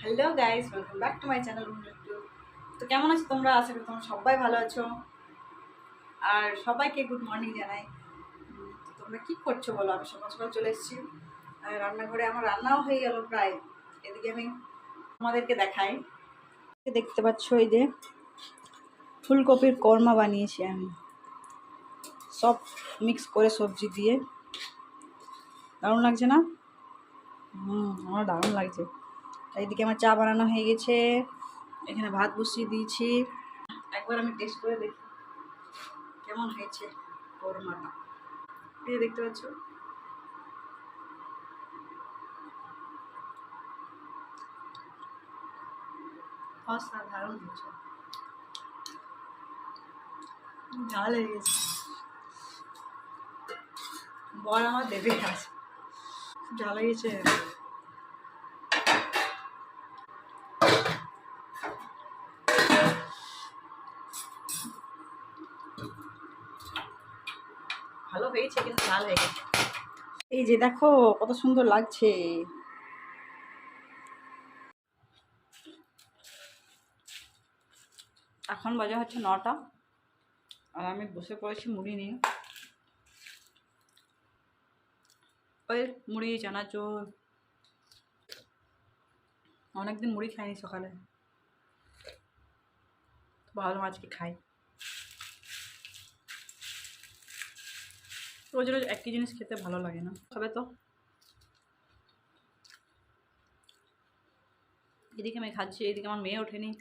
Hello guys, welcome back to my channel YouTube. তো কেমন আছো তোমরা? আশা করি তোমরা সবাই ভালো আছো। আর সবাইকে গুড মর্নিং জানাই। তো তোমরা কি করছো বলো? আমি সকাল সকাল চলে এসেছি রান্নাঘরে। আমার রান্নাও হয়ে গেল প্রায়। এদিকে আমি তোমাদেরকে দেখাই। দেখতে পাচ্ছ এই যে ফুলকপির কোরমা বানিয়েছি আমি, সব মিক্স করে সবজি দিয়ে। দারুণ লাগছে না? আমার দারুণ লাগছে। এইদিকে আমার চা বানানো হয়ে গেছে, এখানে ভাত বসিয়ে দিয়েছি। একবার আমি টেস্ট করে দেখি কেমন হয়েছে কোরমাটা। এই যে দেখতে পাচ্ছ, অসাধারণ হয়েছে। ঝাল হয়ে গেছে, বল আমার দেবে আছে, ঝাল হয়েছে। ভালো হয়েছে কিন্তু ঝাল হয়ে গেছে। এই যে দেখো কত সুন্দর লাগছে। এখন বাজে হচ্ছে 9টা, আর আমি বসে পড়েছি মুড়ি নিয়ে। ওই মুড়ি চানাচুর, অনেকদিন মুড়ি খাইনি সকালে, ভাবলাম আজকে খাই। রোজ রোজ একই জিনিস খেতে ভালো লাগে না, খাবে তো। এদিকে আমি খাচ্ছি, এদিকে আমার মেয়ে ওঠেনি।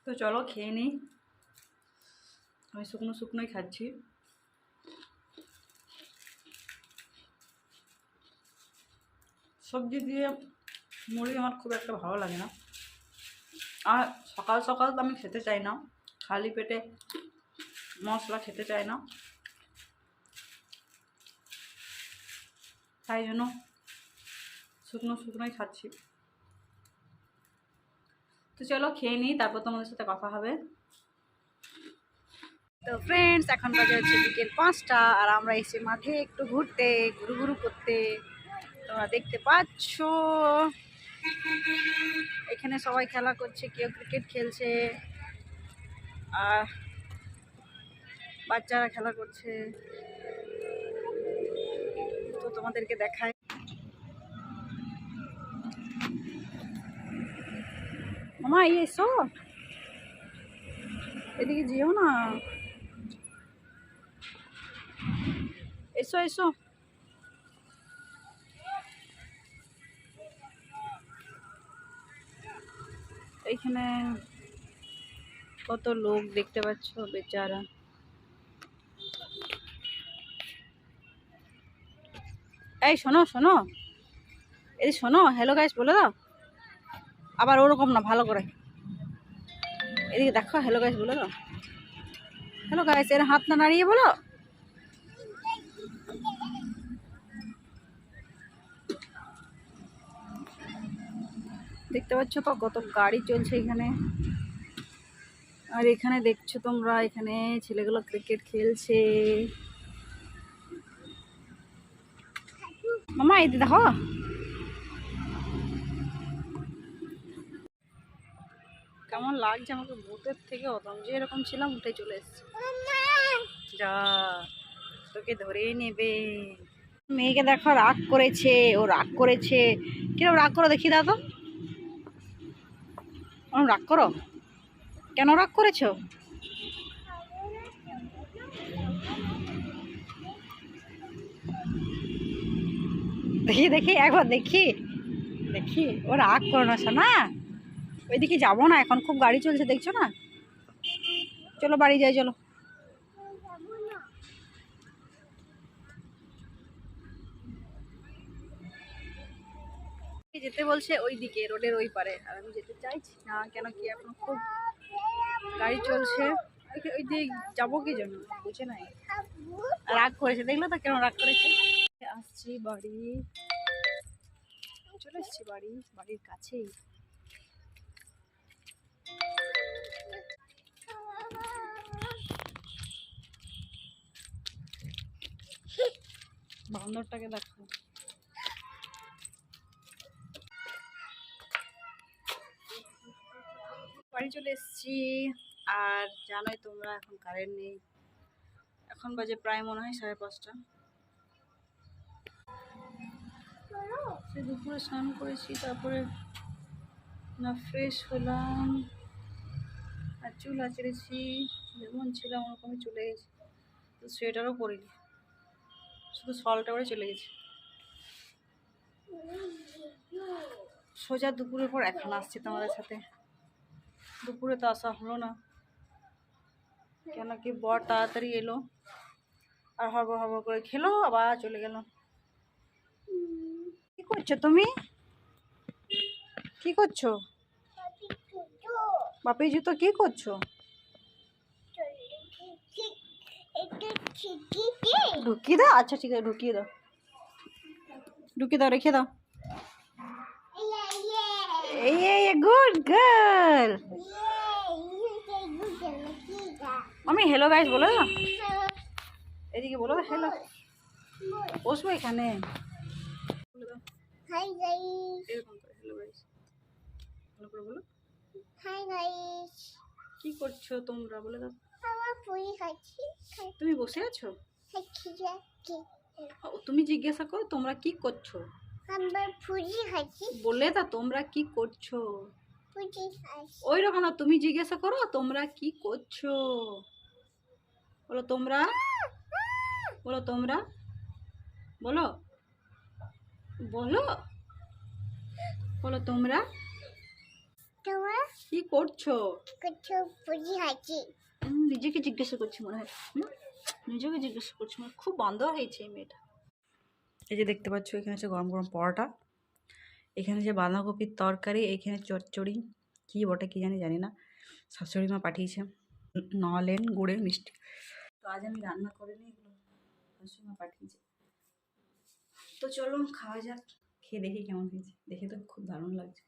তো চলো খেয়ে নিই। আমি শুকনো শুকনোই খাচ্ছি। সবজি দিয়ে মুড়ি আমার খুব একটা ভালো লাগে না, আর সকাল সকাল তো আমি খেতে চাই না, খালি পেটে মশলা খেতে চাই না, তাই জন্য শুকনো শুকনোই খাচ্ছি। তো চলো খেয়ে নিই, তারপর তোমাদের সাথে কথা হবে। তো ফ্রেন্ডস, এখন বাজে হচ্ছে বিকেল 5টা, আর আমরা এসে মাঠে একটু ঘুরতে, ঘুরু ঘুরু করতে। তোমরা দেখতে পাচ্ছ এখানে সবাই খেলা করছে, কেউ ক্রিকেট খেলছে, আর বাচ্চারা খেলা করছে। তো তোমাদেরকে দেখাই। মামা এসো, এদিকে যেও না, এসো এসো। এইখানে কত লোক দেখতে পাচ্ছ, বেচারা। এই শোনো শোনো, এই শোনো, হ্যালো গাইস বলে দাও। আবার ওরকম না, ভালো করে এদিকে দেখো, হ্যালো গাইস বলে দাও। হ্যালো গাইস, এর হাত না নাড়িয়ে বলো। দেখতে পাচ্ছ তো কত গাড়ি চলছে এখানে, আর এখানে দেখছো তোমরা, এখানে ছেলেগুলো ক্রিকেট খেলছে। মামা এই দেখো, কেমন লাগছে আমাকে। ভূতের থেকে অতম যে এরকম ছিলাম, উঠে চলে এসছে। যা, তোকে ধরেই নেবে। মেয়েকে দেখো রাগ করেছে, ও রাগ করেছে। কিরকম রাগ করো দেখি, দাও তো। রাগ করো কেন? রাগ করেছো? দেখি দেখি, একবার দেখি দেখি। ও রাগ করো না সোনা, ওইদিকে যাবো না এখন, খুব গাড়ি চলছে দেখছো না। চলো বাড়ি যাই, চলো। যেতে বলছে ওই দিকে, রোডের ওই পারে, আর আমি যেতে চাইছি না। কেন কি এখন খুব গাড়ি চলছে, ওই দিকে যাবো কি জন্য বুঝে নাই। রাগ করেছে, দেখলো তো কেন রাগ করেছে। আসছি বাড়ি, চলে এসছি বাড়ি, বাড়ির কাছেই। বান্দরটাকে দেখো। বাড়ি চলে এসছি। আর জানোই তোমরা এখন কারেন্ট নেই, এখন বাজে প্রায় মনে হয় 5:30। সে দুপুরে স্নান করেছি, তারপরে না ফ্রেশ হলাম, আর চুল আঁচড়েছি, যেমন ছিলাম ওরকমই চলে গেছি। তো সোয়েটারও পরিনি, শুধু শলটা পরে চলে গেছি। সোজা দুপুরের পর এখন আসছি তোমাদের সাথে। দুপুরে তো আসা হলো না, কেন কি বর তাড়াতাড়ি এলো আর হড়বড় হড়বড় করে খেলো, আবার চলে গেল। কি করছো তুমি? কি করছো? বাপি জুতো কি করছো? ঢুকিয়ে দাও। আচ্ছা ঠিক আছে, ঢুকিয়ে দাও, ঢুকিয়ে দাও, রেখে দাও। এই গুড গার্ল। আমি হ্যালো গাইস বলো না, এদিকে বলো হ্যালো। বসবো এখানে, বলে দাও হাই গাইস, এরকম করে হ্যালো গাইস ভালো করে বলো। Hi guys. কি করছো তোমরা বলে দাও। আমরা পুরি খাচ্ছি। তুমি বসে আছো? তুমি জিজ্ঞাসা করো তোমরা কি করছো। আমরা পুরি খাচ্ছি। বলে দাও তোমরা কি করছো। পুরি খাচ্ছি। ওই রকম না, তুমি জিজ্ঞাসা করো তোমরা কি করছো। বলো তোমরা, বলো তোমরা, বলো বলো, বলো তোমরা তোমরা কি করছো। করছো পুরি খাচ্ছি। নিজেকে জিজ্ঞাসা করছি মনে হয়, নিজেকে জিজ্ঞাসা করছি মনে হয়। খুব বান্দর হয়েছে এই মেয়েটা। এই যে দেখতে পাচ্ছ, এখানে হচ্ছে গরম গরম পরোটা, এখানে যে বাঁধাকপির তরকারি, এখানে চচ্চড়ি, কী বটে কী জানি না, শাশুড়ি মা পাঠিয়েছে নলেন গুড়ের মিষ্টি। তো আজ আমি রান্না করিনি, এগুলো শাশুড়ি মা পাঠিয়েছে। তো চলো খাওয়া যাক, খেয়ে দেখি কেমন হয়েছে। দেখে তো খুব দারুণ লাগছে।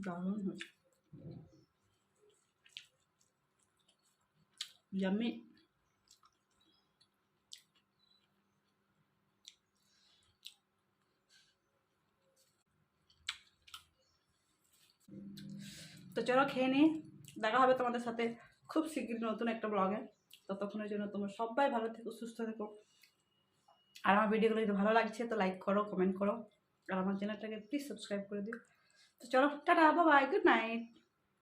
দারুণ হয়েছে, ইয়াম্মি। তো চলো খেয়ে নিই, দেখা হবে তোমাদের সাথে খুব শীঘ্রই নতুন একটা ব্লগে। ততক্ষণের জন্য তোমরা সবাই ভালো থেকো, সুস্থ থেকো। আর আমার ভিডিওগুলো যদি ভালো লাগছে তো লাইক করো, কমেন্ট করো, আর আমার চ্যানেলটাকে প্লিজ সাবস্ক্রাইব করে দিও। তো চলো tata, bye bye, good night.